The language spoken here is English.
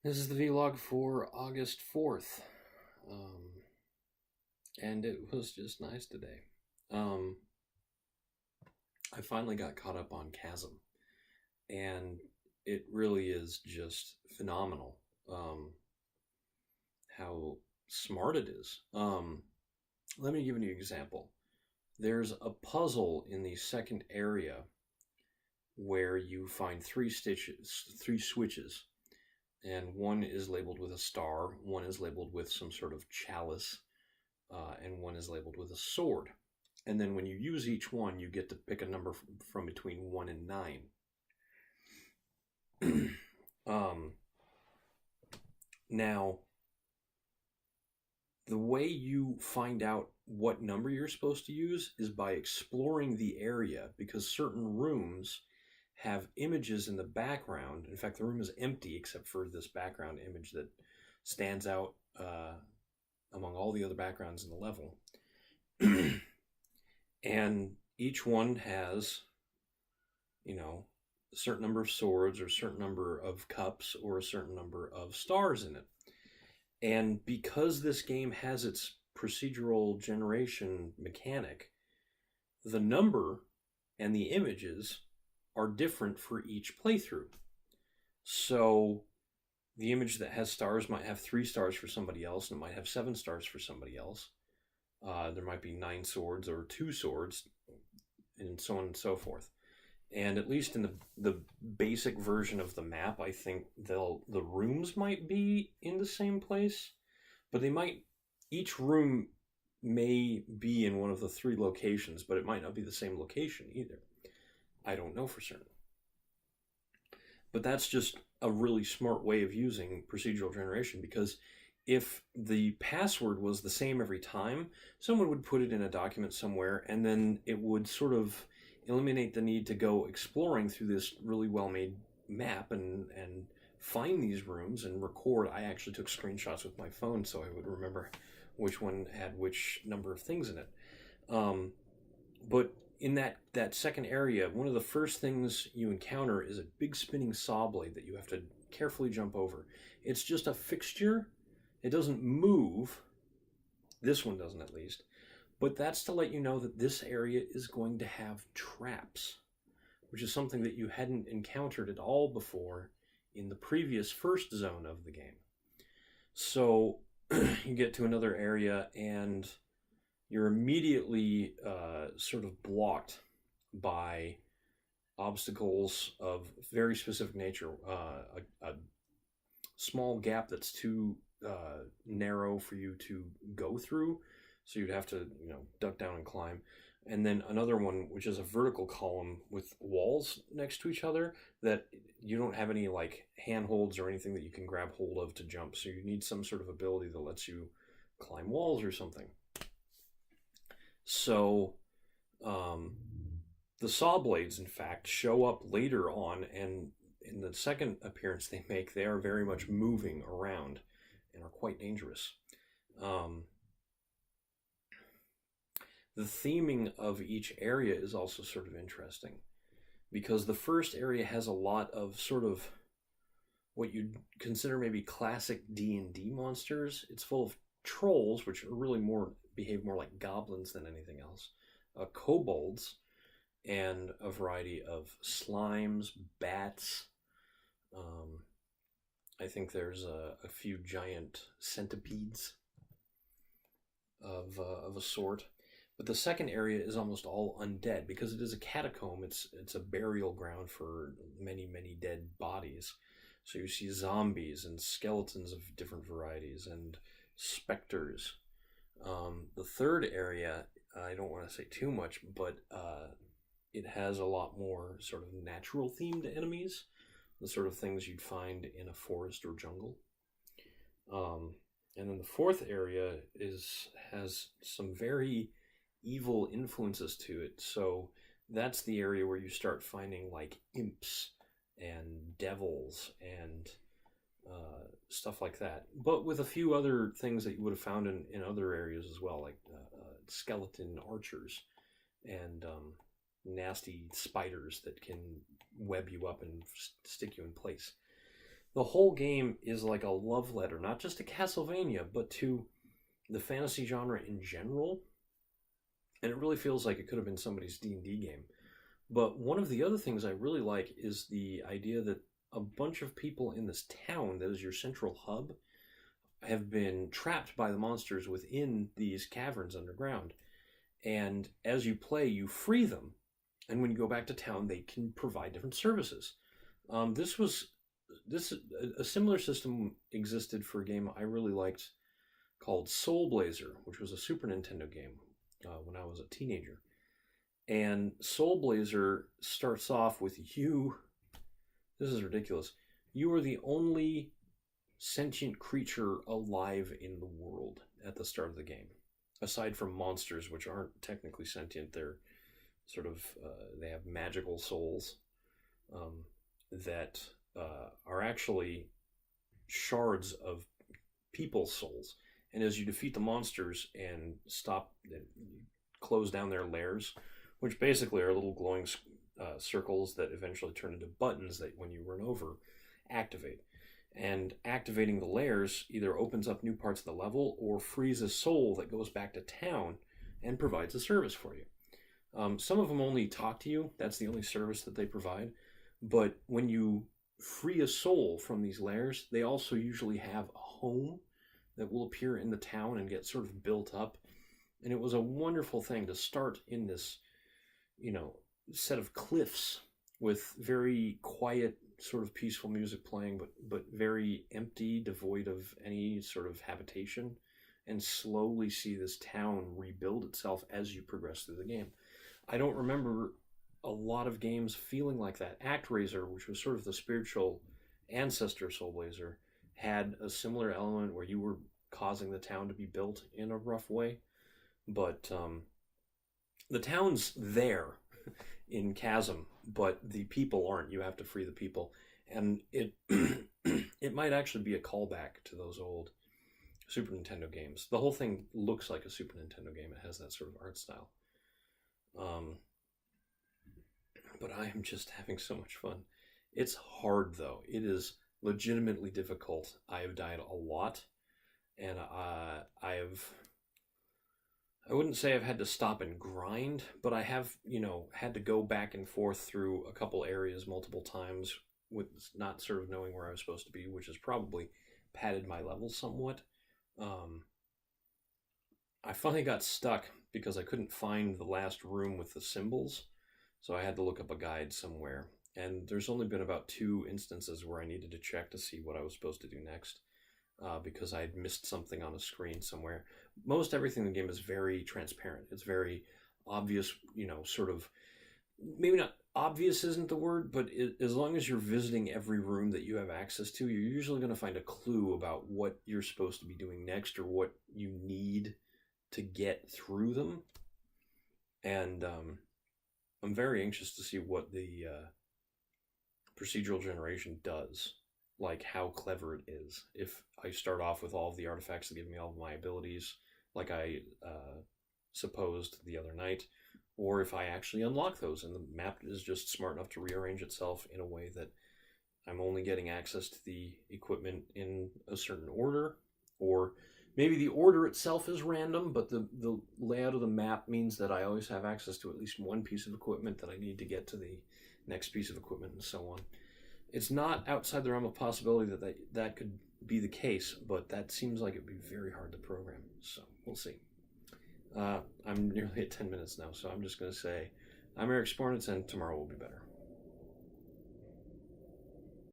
This is the vlog for August 4th. Um, and it was just nice today. Um, I finally got caught up on Chasm, and it really is just phenomenal how smart it is. Let me give you an example. There's a puzzle in the second area where you find three switches, and one is labeled with a star, one is labeled with some sort of chalice, and one is labeled with a sword. And then when you use each one, you get to pick a number from between 1 and 9. um, Now, the way you find out what number you're supposed to use is by exploring the area, because certain rooms have images in the background. In fact, the room is empty except for this background image that stands out among all the other backgrounds in the level. And each one has, a certain number of swords or a certain number of cups or a certain number of stars in it. And because this game has its procedural generation mechanic, the number and the images are different for each playthrough. So the image that has stars might have 3 stars for somebody else, and it might have 7 stars for somebody else. There might be 9 swords or 2 swords, and so on and so forth. And at least in the basic version of the map, I think the rooms might be in the same place, but each room may be in one of the 3 locations, but it might not be the same location either. I don't know for certain. But that's just a really smart way of using procedural generation, because if the password was the same every time, someone would put it in a document somewhere, and then it would sort of eliminate the need to go exploring through this really well-made map and find these rooms and record. I actually took screenshots with my phone so I would remember which one had which number of things in it. But in that second area, one of the first things you encounter is a big spinning saw blade that you have to carefully jump over. It's just a fixture. It doesn't move. This one doesn't, at least. But that's to let you know that this area is going to have traps, which is something that you hadn't encountered at all before in the previous first zone of the game. So you get to another area and you're immediately sort of blocked by obstacles of very specific nature. A small gap that's too narrow for you to go through, so you'd have to, duck down and climb. And then another one, which is a vertical column with walls next to each other that you don't have any like handholds or anything that you can grab hold of to jump. So you need some sort of ability that lets you climb walls or something. So the saw blades, in fact, show up later on, and in the second appearance they make, they are very much moving around and are quite dangerous. The theming of each area is also sort of interesting, because the first area has a lot of sort of what you'd consider maybe classic D&D monsters. It's full of trolls, which are really behave more like goblins than anything else, kobolds, and a variety of slimes, bats. I think there's a few giant centipedes of a sort. But the second area is almost all undead, because it is a catacomb. It's a burial ground for many, many dead bodies. So you see zombies and skeletons of different varieties and specters. The third area, I don't want to say too much, but it has a lot more sort of natural themed enemies, the sort of things you'd find in a forest or jungle. And then the fourth area has some very evil influences to it. So that's the area where you start finding like imps and devils and stuff like that, but with a few other things that you would have found in other areas as well, like skeleton archers and nasty spiders that can web you up and stick you in place. The whole game is like a love letter, not just to Castlevania, but to the fantasy genre in general. And it really feels like it could have been somebody's D&D game. But one of the other things I really like is the idea that a bunch of people in this town that is your central hub have been trapped by the monsters within these caverns underground. And as you play, you free them. And when you go back to town, they can provide different services. This was this a similar system existed for a game I really liked called Soul Blazer, which was a Super Nintendo game when I was a teenager. And Soul Blazer starts off with you. This is ridiculous. You are the only sentient creature alive in the world at the start of the game, aside from monsters, which aren't technically sentient. They're sort of they have magical souls that are actually shards of people's souls. And as you defeat the monsters and close down their lairs, which basically are little glowing circles that eventually turn into buttons that, when you run over, activate. And activating the lairs either opens up new parts of the level or frees a soul that goes back to town and provides a service for you. Some of them only talk to you. That's the only service that they provide. But when you free a soul from these lairs, they also usually have a home that will appear in the town and get sort of built up. And it was a wonderful thing to start in this, set of cliffs with very quiet, sort of peaceful music playing, but very empty, devoid of any sort of habitation, and slowly see this town rebuild itself as you progress through the game. I don't remember a lot of games feeling like that. ActRaiser, which was sort of the spiritual ancestor of Soul Blazer, had a similar element where you were causing the town to be built in a rough way. But the town's there in Chasm, but the people aren't. You have to free the people. And it it might actually be a callback to those old Super Nintendo games. The whole thing looks like a Super Nintendo game. It has that sort of art style. But I am just having so much fun. It's hard, though. It is legitimately difficult. I have died a lot, and I wouldn't say I've had to stop and grind, but I have, had to go back and forth through a couple areas multiple times with not sort of knowing where I was supposed to be, which has probably padded my levels somewhat. I finally got stuck because I couldn't find the last room with the symbols, so I had to look up a guide somewhere. And there's only been about 2 instances where I needed to check to see what I was supposed to do next, because I had missed something on a screen somewhere. Most everything in the game is very transparent. It's very obvious, sort of, maybe not obvious isn't the word, but as long as you're visiting every room that you have access to, you're usually going to find a clue about what you're supposed to be doing next or what you need to get through them. And I'm very anxious to see what the procedural generation does, like how clever it is. If I start off with all of the artifacts that give me all of my abilities, like I supposed the other night, or if I actually unlock those and the map is just smart enough to rearrange itself in a way that I'm only getting access to the equipment in a certain order, or maybe the order itself is random, but the layout of the map means that I always have access to at least one piece of equipment that I need to get to the next piece of equipment, and so on. It's not outside the realm of possibility that could be the case, but that seems like it would be very hard to program, so we'll see. I'm nearly at 10 minutes now, so I'm just going to say, I'm Eric Spornitz, and tomorrow will be better.